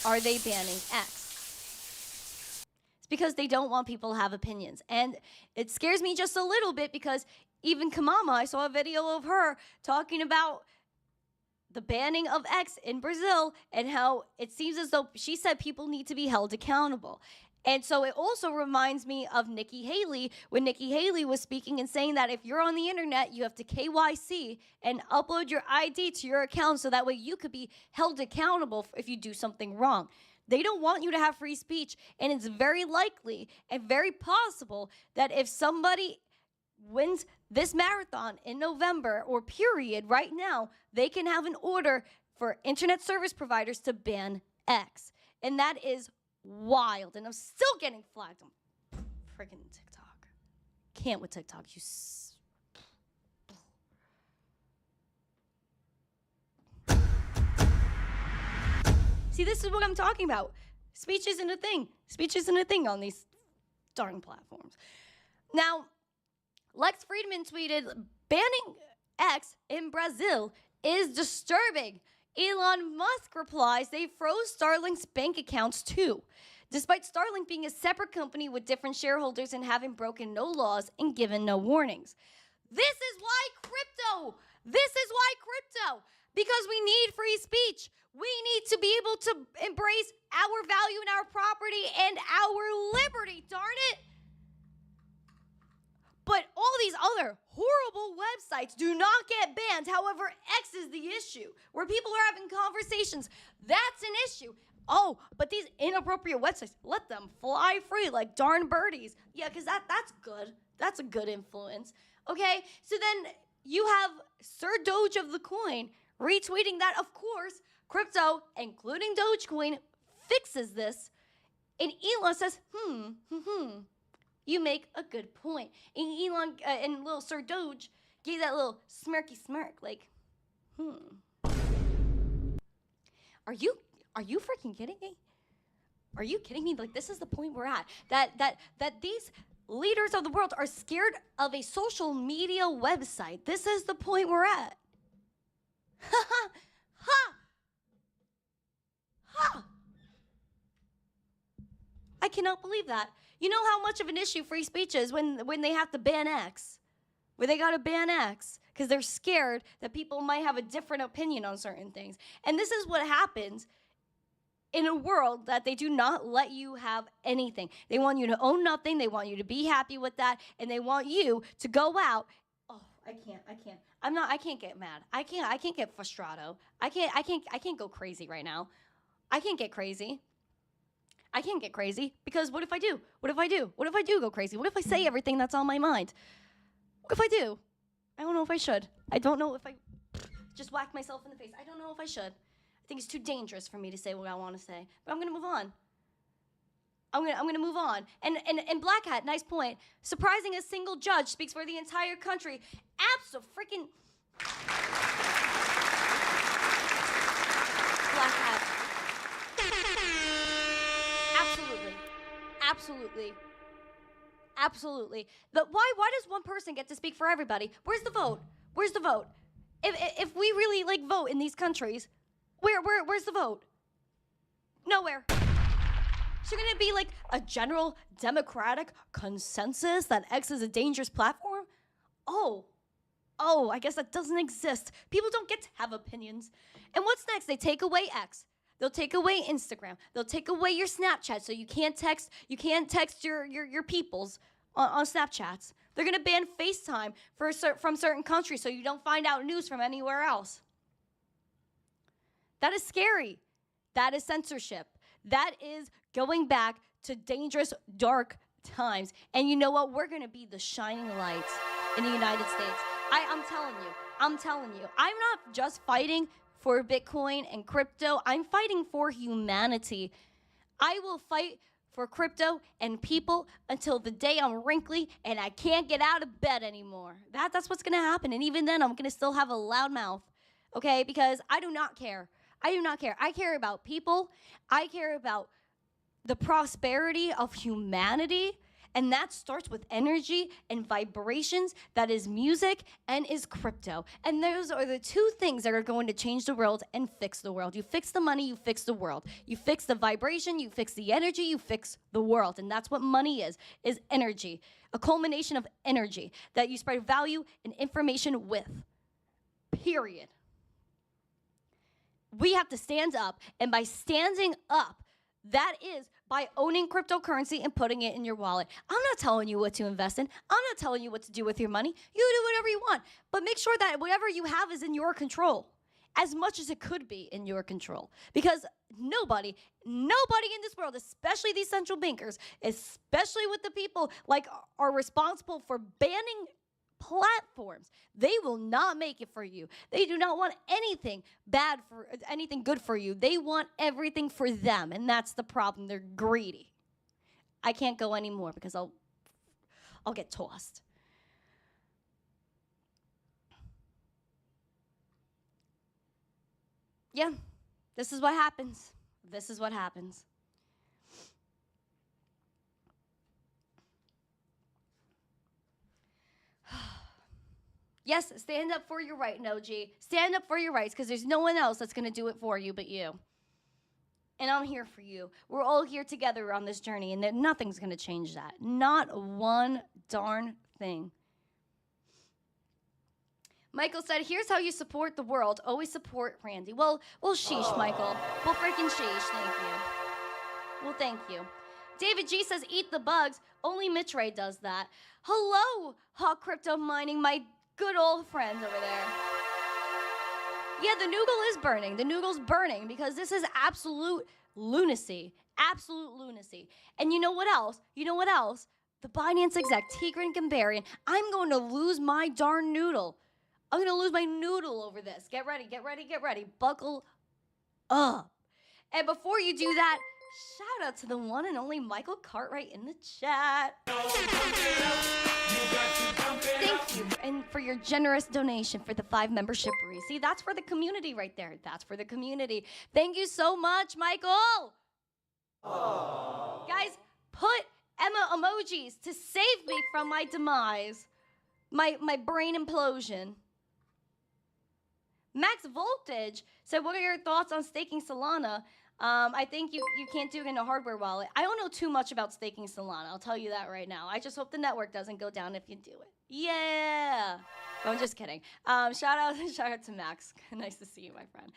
are they banning X? It's because they don't want people to have opinions. And it scares me just a little bit because even Kamama, I saw a video of her talking about the banning of X in Brazil and how it seems as though she said people need to be held accountable. And so it also reminds me of Nikki Haley when Nikki Haley was speaking and saying that if you're on the internet, you have to KYC and upload your ID to your account so that way you could be held accountable if you do something wrong. They don't want you to have free speech, and it's very likely and very possible that if somebody wins this marathon in November or period right now, they can have an order for internet service providers to ban X. And that is wild. And I'm still getting flagged on freaking TikTok. Can't with TikTok. See, this is what I'm talking about. Speech isn't a thing. Speech isn't a thing on these darn platforms. Now, Lex Friedman tweeted, banning X in Brazil is disturbing. Elon Musk replies they froze Starlink's bank accounts too, despite Starlink being a separate company with different shareholders and having broken no laws and given no warnings. This is why crypto, because we need free speech. We need to be able to embrace our value and our property and our liberty, darn it. But all these other horrible websites do not get banned. However, X is the issue, where people are having conversations. That's an issue. Oh, but these inappropriate websites, let them fly free like darn birdies. Yeah, because that's good. That's a good influence. Okay, so then you have Sir Doge of the coin retweeting that, of course, crypto, including Dogecoin, fixes this. And Elon says, you make a good point. And Elon and little Sir Doge gave that little smirky smirk, like, Are you freaking kidding me? Are you kidding me? Like, this is the point we're at. That these leaders of the world are scared of a social media website. This is the point we're at. Ha ha ha. Ha. I cannot believe that. You know how much of an issue free speech is when they have to ban X, where they got to ban X because they're scared that people might have a different opinion on certain things. And this is what happens in a world that they do not let you have anything. They want you to own nothing. They want you to be happy with that. And they want you to go out. Oh, I can't. I can't get mad. I can't get frustrato. I can't go crazy right now. I can't get crazy. I can't get crazy because what if I do? What if I do? What if I do go crazy? What if I say everything that's on my mind? What if I do? I don't know if I should. I don't know if I just whack myself in the face. I don't know if I should. I think it's too dangerous for me to say what I want to say. But I'm going to move on. I'm gonna move on. And Black Hat, nice point. Surprising a single judge speaks for the entire country. Abso-freaking Black Hat. Absolutely. But why does one person get to speak for everybody? Where's the vote? If we really like vote in these countries, where's the vote? Nowhere. Shouldn't it be like a general democratic consensus that X is a dangerous platform? Oh, I guess that doesn't exist. People don't get to have opinions. And what's next? They take away X. They'll take away Instagram. They'll take away your Snapchat, so you can't text your peoples on Snapchats. They're going to ban FaceTime from certain countries so you don't find out news from anywhere else. That is scary. That is censorship. That is going back to dangerous, dark times. And you know what? We're going to be the shining lights in the United States. I'm telling you. I'm not just fighting for Bitcoin and crypto. I'm fighting for humanity. I will fight for crypto and people until the day I'm wrinkly and I can't get out of bed anymore. That's what's going to happen. And even then, I'm going to still have a loud mouth, okay? Because I do not care. I care about people. I care about the prosperity of humanity. And that starts with energy and vibrations. That is music and is crypto. And those are the two things that are going to change the world and fix the world. You fix the money, you fix the world. You fix the vibration, you fix the energy, you fix the world. And that's what money is energy. A culmination of energy that you spread value and information with. Period. We have to stand up. And by standing up, that is by owning cryptocurrency and putting it in your wallet. I'm not telling you what to invest in. I'm not telling you what to do with your money. You do whatever you want. But make sure that whatever you have is in your control, as much as it could be in your control. Because nobody in this world, especially these central bankers, especially with the people like are responsible for banning platforms, they will not make it for you. They do not want anything good for you. They want everything for them, and that's the problem. They're greedy. I can't go anymore because I'll get tossed. Yeah, this is what happens. This is what happens. Yes, stand up for your right, Noji. Stand up for your rights, because there's no one else that's going to do it for you but you. And I'm here for you. We're all here together on this journey, and nothing's going to change that. Not one darn thing. Michael said, here's how you support the world. Always support Randy. Well, sheesh, Michael. Well, freaking sheesh. Thank you. Well, thank you. David G says, eat the bugs. Only Mitch Ray does that. Hello, Hawk Crypto Mining, my good old friends over there. Yeah, the noodle is burning. The noodle's burning because this is absolute lunacy. Absolute lunacy. And you know what else? The Binance exec, Tigran Gambaryan, I'm going to lose my darn noodle. I'm going to lose my noodle over this. Get ready. Buckle up. And before you do that, shout out to the one and only Michael Cartwright in the chat. Thank you and for your generous donation for the 5 membership raise. See, that's for the community right there. That's for the community. Thank you so much, Michael. Aww. Guys, put Emma emojis to save me from my demise, my brain implosion. Max Voltage said, what are your thoughts on staking Solana? I think you can't do it in a hardware wallet. I don't know too much about staking Solana. I'll tell you that right now. I just hope the network doesn't go down if you do it. Yeah. No, I'm just kidding. Shout out to Max. Nice to see you, my friend.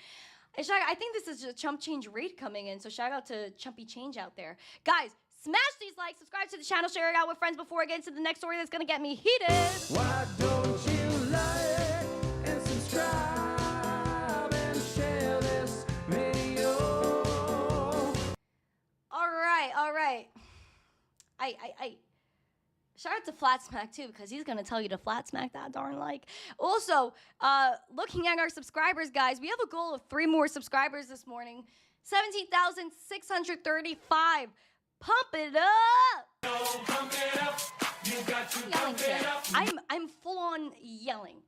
And I think this is a chump change raid coming in, so shout out to Chumpy Change out there. Guys, smash these likes, subscribe to the channel, share it out with friends before I get into the next story that's going to get me heated. Why don't you like and subscribe and share this video? All right. I shout out to Flat Smack too, because he's gonna tell you to flat smack that darn like. Also, looking at our subscribers, guys, we have a goal of 3 more subscribers this morning. 17,635. Pump it up! Pump it up. You got to Yelling today. I'm full on yelling.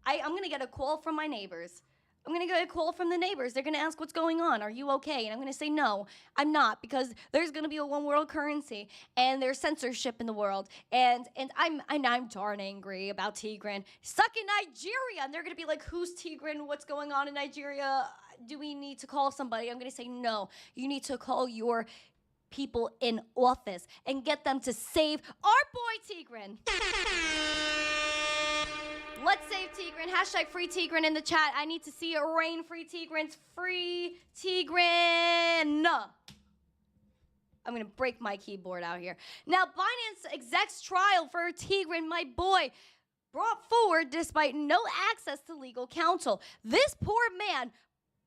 I'm gonna get a call from my neighbors. I'm going to get a call from the neighbors. They're going to ask, what's going on? Are you okay? And I'm going to say, no, I'm not, because there's going to be a one world currency and there's censorship in the world. And I'm darn angry about Tigran. Stuck in Nigeria. And they're going to be like, who's Tigran? What's going on in Nigeria? Do we need to call somebody? I'm going to say, no, you need to call your people in office and get them to save our boy Tigran. Let's save Tigran. Hashtag free Tigran in the chat. I need to see it rain. Free Tigrans. Free Tigran. I'm going to break my keyboard out here. Now, Binance exec's trial for Tigran, my boy, brought forward despite no access to legal counsel. This poor man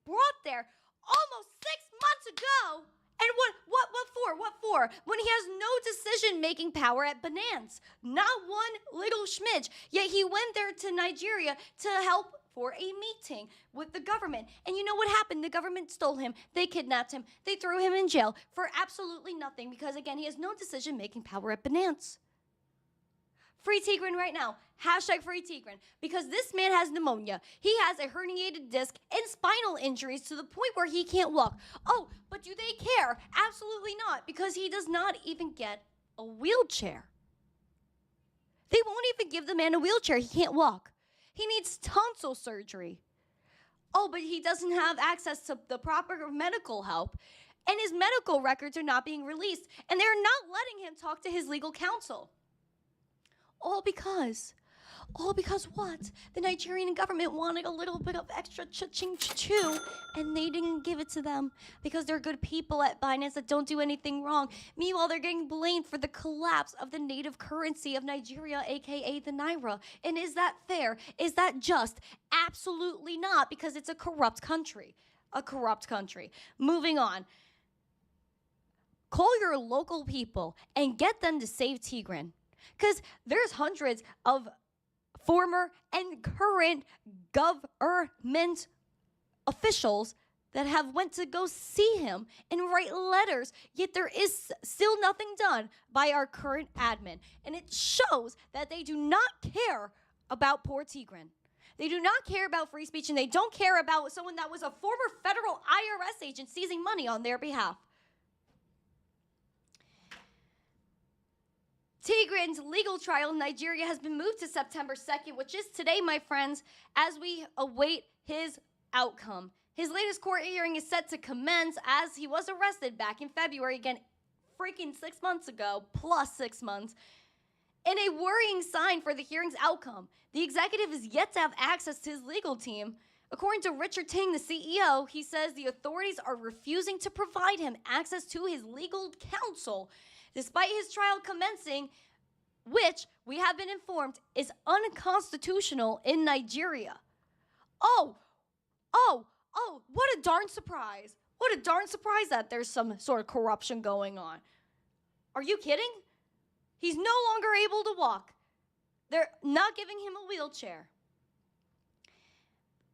brought there almost 6 months ago. And what for? When he has no decision-making power at Binance. Not one little schmidge. Yet he went there to Nigeria to help for a meeting with the government. And you know what happened? The government stole him. They kidnapped him. They threw him in jail for absolutely nothing because, again, he has no decision-making power at Binance. Free Tigran right now. Hashtag free Tigran. Because this man has pneumonia. He has a herniated disc and spinal injuries to the point where he can't walk. Oh, but do they care? Absolutely not. Because he does not even get a wheelchair. They won't even give the man a wheelchair. He can't walk. He needs tonsil surgery. Oh, but he doesn't have access to the proper medical help. And his medical records are not being released. And they're not letting him talk to his legal counsel. All because what? The Nigerian government wanted a little bit of extra cha-ching-cha-choo, and they didn't give it to them because they're good people at Binance that don't do anything wrong. Meanwhile, they're getting blamed for the collapse of the native currency of Nigeria, aka the Naira. And is that fair? Is that just? Absolutely not, because it's a corrupt country. A corrupt country. Moving on. Call your local people and get them to save Tigran. Because there's hundreds of former and current government officials that have went to go see him and write letters, yet there is still nothing done by our current admin. And it shows that they do not care about poor Tigran. They do not care about free speech, and they don't care about someone that was a former federal IRS agent seizing money on their behalf. Tigran's legal trial in Nigeria has been moved to September 2nd, which is today, my friends, as we await his outcome. His latest court hearing is set to commence as he was arrested back in February, again, freaking 6 months ago, plus 6 months. In a worrying sign for the hearing's outcome, the executive is yet to have access to his legal team. According to Richard Ting, the CEO, he says the authorities are refusing to provide him access to his legal counsel, despite his trial commencing, which we have been informed is unconstitutional in Nigeria. Oh, what a darn surprise. What a darn surprise that there's some sort of corruption going on. Are you kidding? He's no longer able to walk. They're not giving him a wheelchair.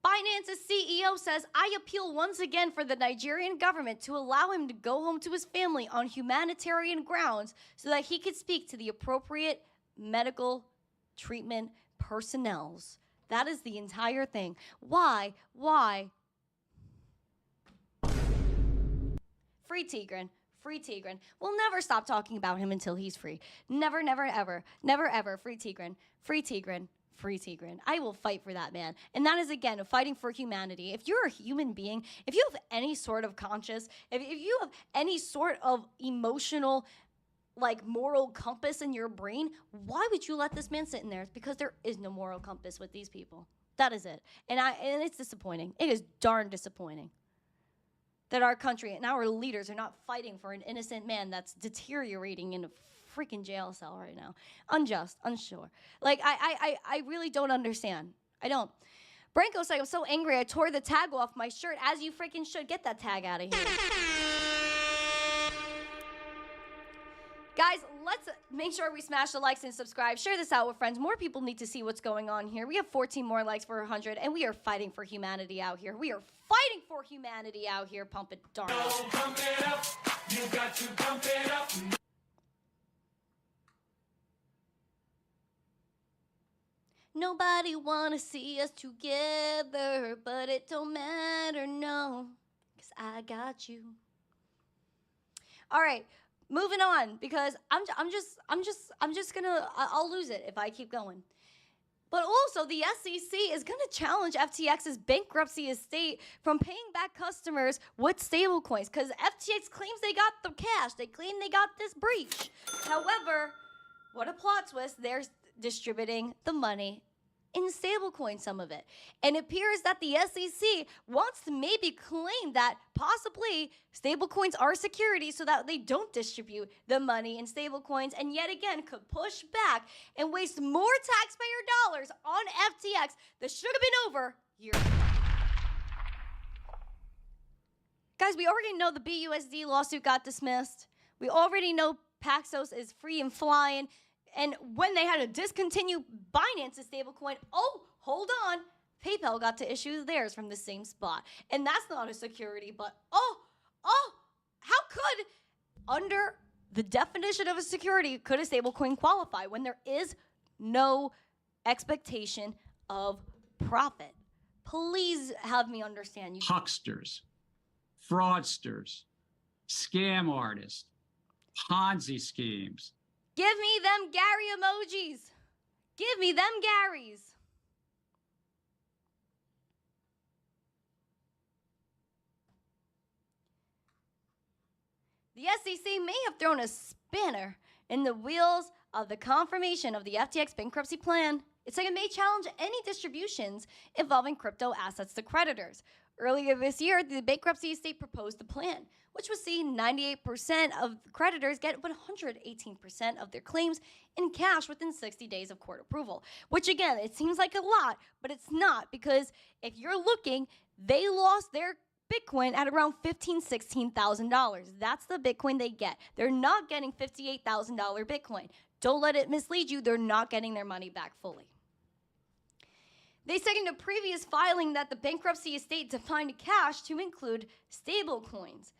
Binance's CEO says, I appeal once again for the Nigerian government to allow him to go home to his family on humanitarian grounds so that he could speak to the appropriate medical treatment personnels. That is the entire thing. Why? Free Tigran. Free Tigran. We'll never stop talking about him until he's free. Never, never, ever. Never, ever. Free Tigran. Free Tigran. Free Tigran. I will fight for that man. And that is, again, fighting for humanity. If you're a human being, if you have any sort of conscience, if you have any sort of emotional, like, moral compass in your brain, why would you let this man sit in there? It's because there is no moral compass with these people. That is it. And it's disappointing. It is darn disappointing that our country and our leaders are not fighting for an innocent man that's deteriorating in a freaking jail cell right now. Unjust, unsure. Like, I really don't understand. I don't. Branko's like, I'm so angry I tore the tag off my shirt, as you freaking should. Get that tag out of here. Guys, let's make sure we smash the likes and subscribe. Share this out with friends. More people need to see what's going on here. We have 14 more likes for 100, and we are fighting for humanity out here. We are fighting for humanity out here. Pump it, darn it. So pump it up. You got to pump it up. Nobody wanna see us together, but it don't matter, no, 'cause I got you. All right, moving on, because I'm just gonna, I'll lose it if I keep going. But also, the SEC is gonna challenge FTX's bankruptcy estate from paying back customers with stablecoins, because FTX claims they got the cash. They claim they got this breach. However, what a plot twist, they're distributing the money in stablecoin, some of it. And it appears that the SEC wants to maybe claim that possibly stablecoins are security so that they don't distribute the money in stablecoins, and yet again could push back and waste more taxpayer dollars on FTX that should have been over years ago. Guys, we already know the BUSD lawsuit got dismissed. We already know Paxos is free and flying. And when they had to discontinue Binance's stablecoin, oh, hold on, PayPal got to issue theirs from the same spot. And that's not a security, but how could, under the definition of a security, could a stablecoin qualify when there is no expectation of profit? Please have me understand. Hucksters, fraudsters, scam artists, Ponzi schemes. Give me them Gary emojis. Give me them Garys. The SEC may have thrown a spanner in the wheels of the confirmation of the FTX bankruptcy plan. It's like it may challenge any distributions involving crypto assets to creditors. Earlier this year, the bankruptcy estate proposed the plan, which would see 98% of creditors get 118% of their claims in cash within 60 days of court approval. Which again, it seems like a lot, but it's not, because if you're looking, they lost their Bitcoin at around $15,000, $16,000. That's the Bitcoin they get. They're not getting $58,000 Bitcoin. Don't let it mislead you. They're not getting their money back fully. They said in a previous filing that the bankruptcy estate defined cash to include stable coins.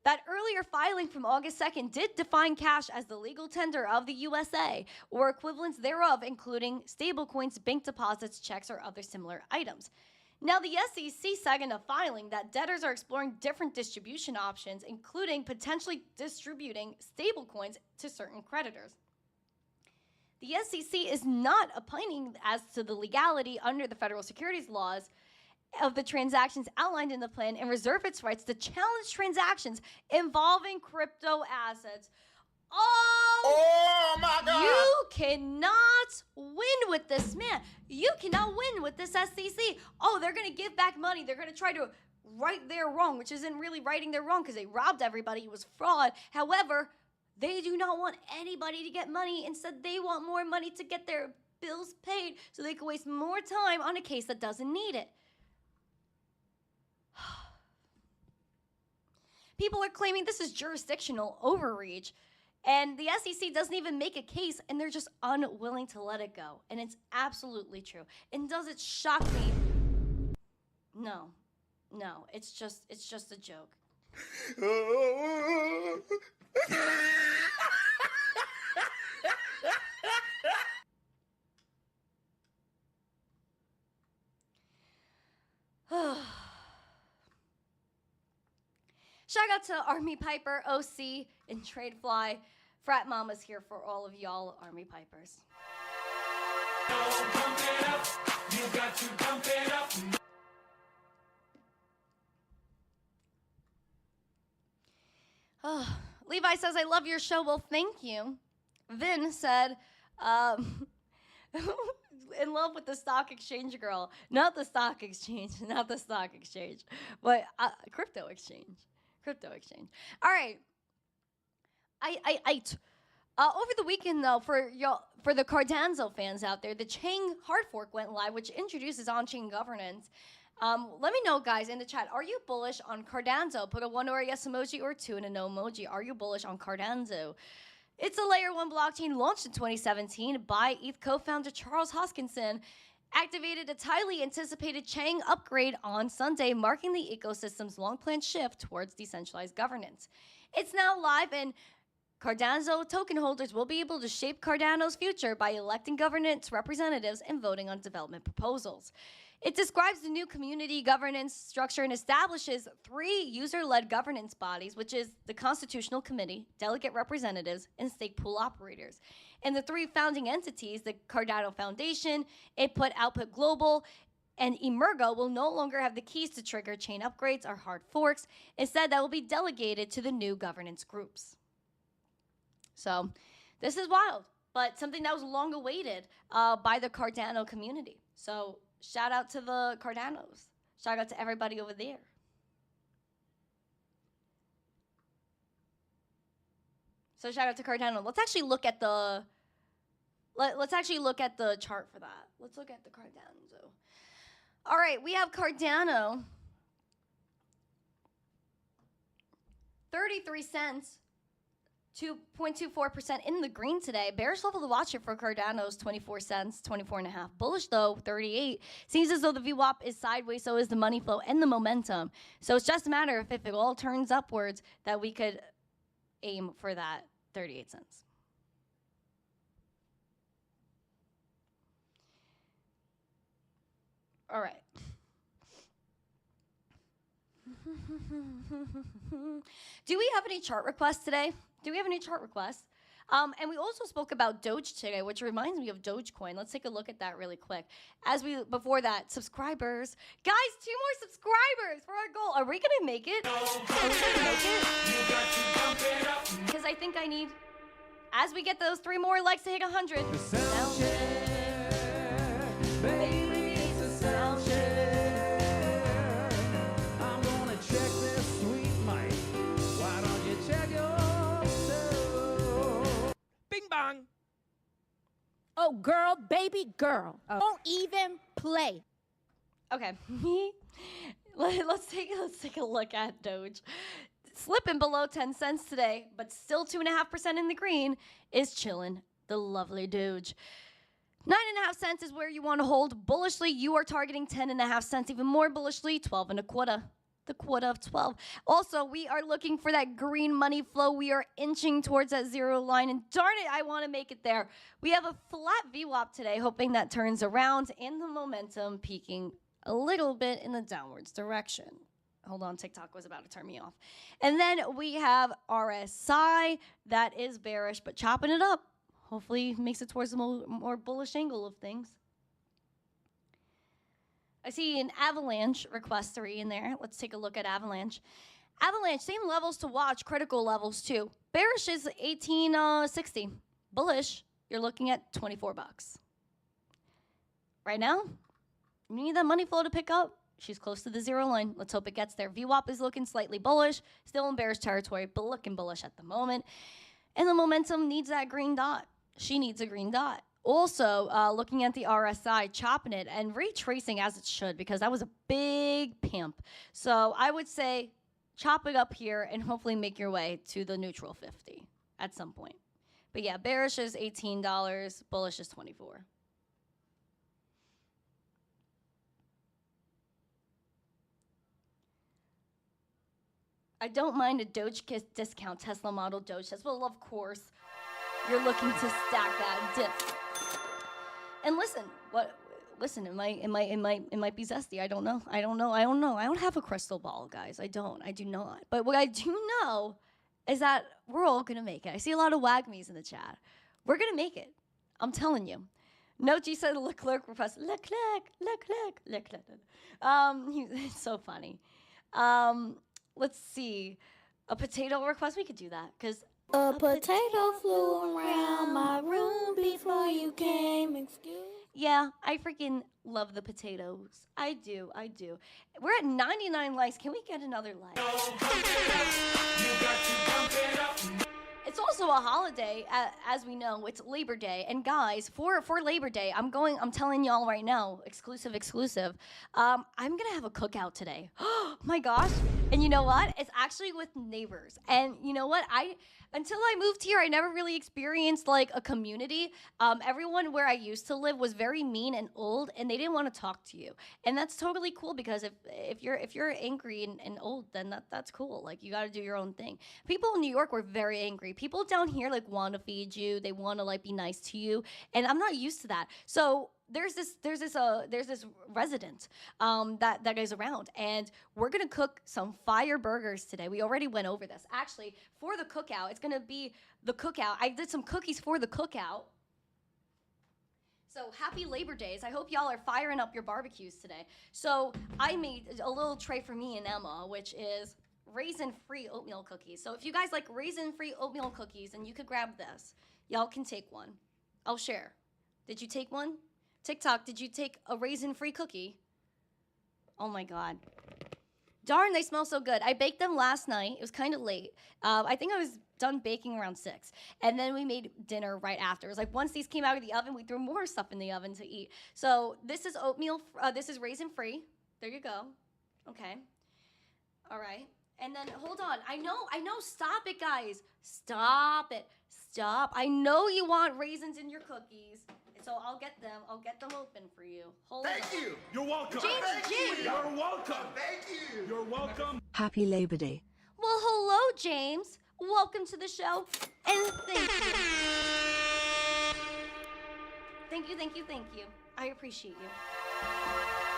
That earlier filing from August 2nd did define cash as the legal tender of the USA, or equivalents thereof, including stablecoins, bank deposits, checks, or other similar items. Now, the SEC said in a filing that debtors are exploring different distribution options, including potentially distributing stablecoins to certain creditors. The SEC is not opining as to the legality under the federal securities laws of the transactions outlined in the plan and reserve its rights to challenge transactions involving crypto assets. Oh my God! You cannot win with this, man. You cannot win with this SEC. Oh, they're going to give back money. They're going to try to right their wrong, which isn't really righting their wrong because they robbed everybody. It was fraud. However, they do not want anybody to get money. Instead, they want more money to get their bills paid so they can waste more time on a case that doesn't need it. People are claiming this is jurisdictional overreach, and the SEC doesn't even make a case, and they're just unwilling to let it go. And it's absolutely true. And does it shock me? No. No, it's just a joke. Shout out to Army Piper, OC, and Tradefly. Frat Mama's here for all of y'all Army Pipers. Don't pump it up. You got to pump it up. Oh, Levi says, I love your show. Well, thank you. Vin said, in love with the stock exchange girl. Not the stock exchange, not the stock exchange, but crypto exchange. Crypto exchange. All right. Over the weekend, though, for the Cardano fans out there, the Chain hard fork went live, which introduces on-chain governance. Let me know, guys, in the chat. Are you bullish on Cardano? Put a 1 or a yes emoji or 2 and a no emoji. Are you bullish on Cardano? It's a layer 1 blockchain launched in 2017 by ETH co-founder Charles Hoskinson. Activated its highly anticipated Chain upgrade on Sunday, marking the ecosystem's long-planned shift towards decentralized governance. It's now live, and Cardano token holders will be able to shape Cardano's future by electing governance representatives and voting on development proposals. It describes the new community governance structure and establishes 3 user-led governance bodies, which is the Constitutional Committee, delegate representatives, and stake pool operators. And the 3 founding entities, the Cardano Foundation, Input Output Global, and Emergo, will no longer have the keys to trigger chain upgrades or hard forks. Instead, that will be delegated to the new governance groups. So, this is wild. but something that was long awaited by the Cardano community. So shout out to the Cardanos. Shout out to everybody over there. So shout out to Cardano. Let's actually look at the chart for that. Let's look at the Cardano. All right, we have Cardano. 33 cents, 2.24% in the green today. Bearish level to watch here for Cardano is 24 cents, 24.5. Bullish though, 38. Seems as though the VWAP is sideways, so is the money flow and the momentum. So it's just a matter of if it all turns upwards that we could aim for that 38 cents. All right. Do we have any chart requests today? Do we have any chart requests? And we also spoke about Doge today, which reminds me of Dogecoin. Let's take a look at that really quick. Before that, subscribers. Guys, 2 more subscribers for our goal. Are we going to make it? Because I think I need, as we get those 3 more likes to hit 100. Baby, it's a sound check. I'm gonna check this sweet mic. Why don't you check yourself? Bing bang. Oh, girl, baby girl. Don't even play. Okay. let's take a look at Doge. Slipping below 10 cents today, but still 2.5% in the green, is chilling. The lovely Doge. 9.5 cents is where you want to hold. Bullishly, you are targeting 10.5 cents. Even more bullishly, 12.25. The quarter of 12. Also, we are looking for that green money flow. We are inching towards that 0 line, and darn it, I want to make it there. We have a flat VWAP today, hoping that turns around, and the momentum peaking a little bit in the downwards direction. Hold on, TikTok was about to turn me off. And then we have RSI. That is bearish, but chopping it up. Hopefully makes it towards the more bullish angle of things. I see an Avalanche request 3 in there. Let's take a look at Avalanche. Avalanche, same levels to watch, critical levels too. Bearish is 1860. Bullish, you're looking at 24 bucks. Right now, you need that money flow to pick up. She's close to the 0 line. Let's hope it gets there. VWAP is looking slightly bullish, still in bearish territory, but looking bullish at the moment. And the momentum needs that green dot. She needs a green dot. Also, looking at the RSI, chopping it and retracing as it should, because that was a big pimp. So I would say chop it up here and hopefully make your way to the neutral 50 at some point. But yeah, bearish is $18, bullish is 24. I don't mind a Doge discount, Tesla model Doge says. Well, of course, you're looking to stack that dip. And listen, listen, it might be zesty. I don't know. I don't have a crystal ball, guys. I do not. But what I do know is that we're all gonna make it. I see a lot of wagmies in the chat. We're gonna make it. I'm telling you. Nochi said Leclerc request. Leclerc. It's so funny. Let's see. A potato request. We could do that because A potato flew around my room before you came. Excuse. yeah, I freaking love the potatoes. I do. We're at 99 likes. Can we get another like? It's also a holiday, as we know. It's Labor Day, and guys, for Labor Day, I'm telling y'all right now, exclusive. I'm gonna have a cookout today. Oh my gosh! And you know what? It's actually with neighbors. And you know what? Until I moved here, I never really experienced like a community. Everyone where I used to live was very mean and old, and they didn't want to talk to you. And that's totally cool, because if you're angry and old, then that's cool. Like, you got to do your own thing. People in New York were very angry. People down here like want to feed you. They want to like be nice to you, and I'm not used to that. So there's this resident that is around, and we're gonna cook some fire burgers today. We already went over this. Actually, for the cookout, it's gonna be the cookout. I did some cookies for the cookout. So happy Labor Days. I hope y'all are firing up your barbecues today. So I made a little tray for me and Emma, which is raisin-free oatmeal cookies. So if you guys like raisin-free oatmeal cookies, then you could grab this. Y'all can take one. I'll share. Did you take one? TikTok, did you take a raisin-free cookie? Oh my God. Darn, they smell so good. I baked them last night. It was kind of late. I think I was done baking around 6. And then we made dinner right after. It was like once these came out of the oven, we threw more stuff in the oven to eat. So this is oatmeal. This is raisin-free. There you go. Okay. All right. And then, hold on. I know. Stop it, guys. Stop it. Stop. I know you want raisins in your cookies. So I'll get them open for you. Hold on. Thank you. You're welcome. James. You're welcome. Thank you. You're welcome. Happy Labor Day. Well, hello, James. Welcome to the show. And thank you. Thank you. I appreciate you.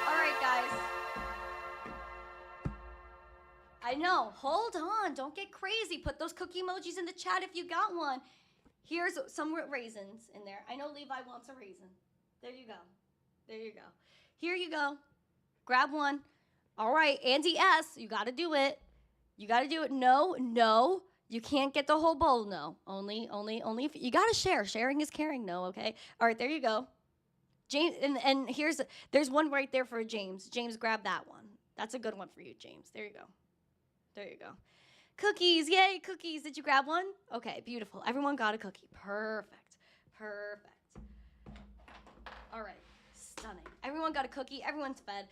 All right, guys. I know. Hold on. Don't get crazy. Put those cookie emojis in the chat if you got one. Here's some raisins in there. I know Levi wants a raisin. There you go. Here you go. Grab one. All right, Andy S., you got to do it. No. You can't get the whole bowl. No. Only if you got to share. Sharing is caring. No, okay? All right, there you go. James, and there's one right there for James. James, grab that one. That's a good one for you, James. There you go. Cookies, yay, cookies. Did you grab one? Okay, beautiful. Everyone got a cookie. Perfect. All right, stunning. Everyone got a cookie. Everyone's fed.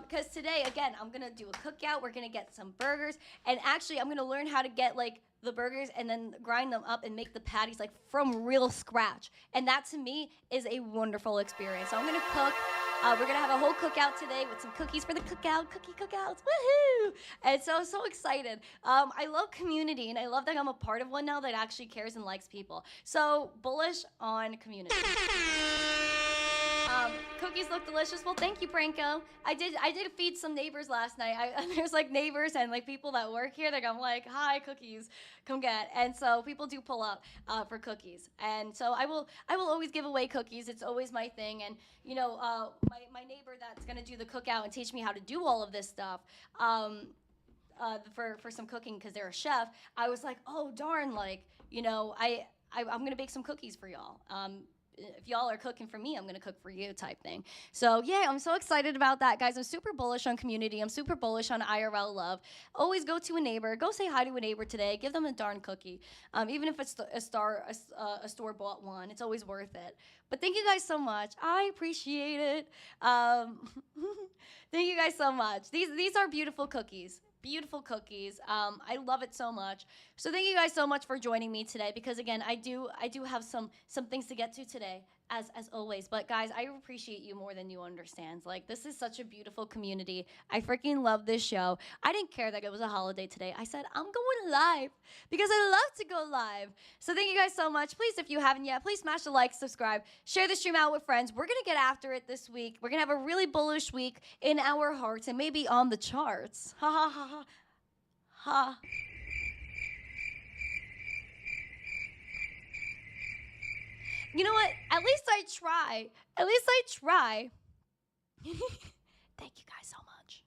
Because today, again, I'm going to do a cookout. We're going to get some burgers. And actually, I'm going to learn how to get, like, the burgers and then grind them up and make the patties, like, from real scratch. And that, to me, is a wonderful experience. So I'm going to cook. We're going to have a whole cookout today with some cookies for the cookout, cookouts, woohoo! And so excited. I love community, and I love that I'm a part of one now that actually cares and likes people. So bullish on community. Cookies look delicious. Well, thank you, Branko. I did feed some neighbors last night. There's like neighbors and like people that work here that I'm like, hi, cookies, come get. And so people do pull up for cookies. And so I will always give away cookies. It's always my thing. And you know, my neighbor that's gonna do the cookout and teach me how to do all of this stuff. For some cooking because they're a chef. I was like, oh darn, like you know, I'm gonna bake some cookies for y'all. If y'all are cooking for me, I'm going to cook for you type thing. So, yeah, I'm so excited about that, guys. I'm super bullish on community. I'm super bullish on IRL love. Always go to a neighbor. Go say hi to a neighbor today. Give them a darn cookie. Even if it's a store-bought one, it's always worth it. But thank you guys so much. I appreciate it. Thank you guys so much. These are beautiful cookies. Beautiful cookies. I love it so much. So thank you guys so much for joining me today because again, I do have some things to get to today as always. But guys, I appreciate you more than you understand. Like this is such a beautiful community. I freaking love this show. I didn't care that it was a holiday today. I said I'm going live because I love to go live. So thank you guys so much. Please, if you haven't yet, please smash the like, subscribe, share the stream out with friends. We're gonna get after it this week. We're gonna have a really bullish week in our hearts and maybe on the charts. Ha ha ha ha ha. You know what? At least I try. Thank you guys so much.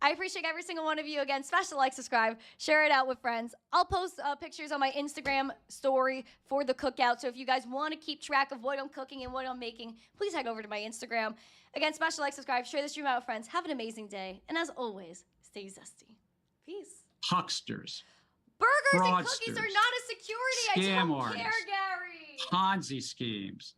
I appreciate every single one of you. Again, smash the like, subscribe, share it out with friends. I'll post pictures on my Instagram story for the cookout. So if you guys want to keep track of what I'm cooking and what I'm making, please head over to my Instagram. Again, smash the like, subscribe, share the stream out with friends. Have an amazing day. And as always, stay zesty. Peace. Hucksters, Burgers and fraudsters, cookies are not a security. I scam don't artists, care, Gary. Ponzi schemes,